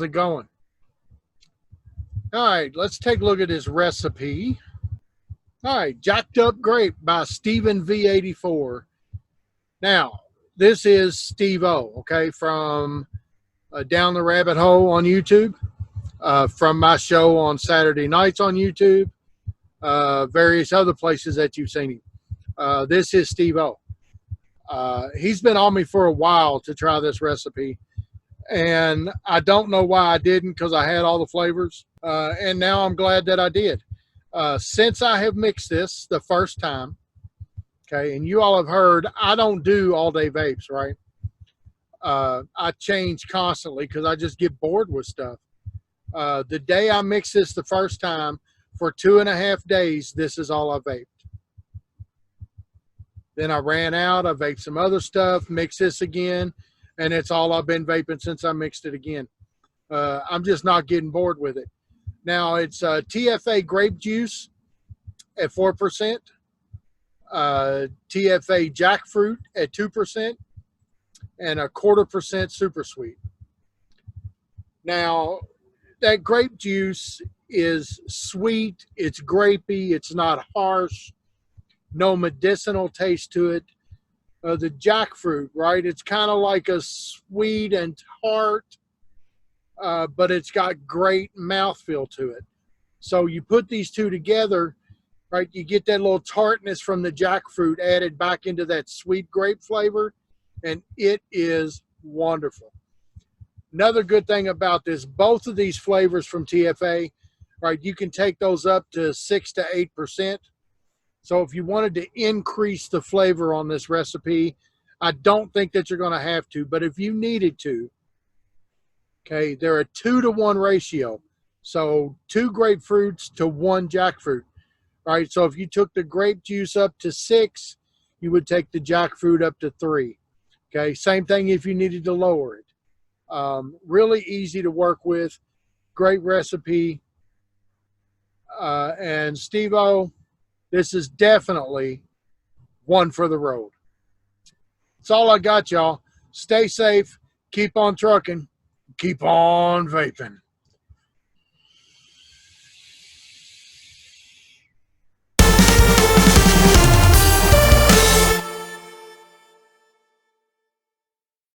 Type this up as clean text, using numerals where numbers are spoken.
it going? All right, let's take a look at this recipe. All right, Jacked Up Grape by Stephen V84. Now, this is Steve O, okay, from Down the Rabbit Hole on YouTube, from my show on Saturday nights on YouTube, various other places that you've seen him. This is Steve O. He's been on me for a while to try this recipe, and I don't know why I didn't, because I had all the flavors, and now I'm glad that I did. Since I have mixed this the first time, okay, and you all have heard, I don't do all-day vapes, right? I change constantly because I just get bored with stuff. The day I mixed this the first time, for 2.5 days, this is all I vaped. Then I ran out, I vaped some other stuff, mixed this again, and it's all I've been vaping since I mixed it again. I'm just not getting bored with it. Now, it's TFA grape juice at 4%, TFA jackfruit at 2%, and 1/4% super sweet. Now, that grape juice is sweet, it's grapey, it's not harsh, no medicinal taste to it. The jackfruit, right, it's kind of like a sweet and tart, but it's got great mouthfeel to it. So you put these two together, right, you get that little tartness from the jackfruit added back into that sweet grape flavor, and it is wonderful. Another good thing about this, both of these flavors from TFA, right, you can take those up to 6 to 8%. So if you wanted to increase the flavor on this recipe, I don't think that you're going to have to, but if you needed to, okay, they're a 2-to-1 ratio. So 2 grapefruits to 1 jackfruit, right? So if you took the grape juice up to 6, you would take the jackfruit up to 3. Okay, same thing if you needed to lower it. Really easy to work with, great recipe. And Steve-O, this is definitely one for the road. That's all I got, y'all. Stay safe, keep on trucking, keep on vaping.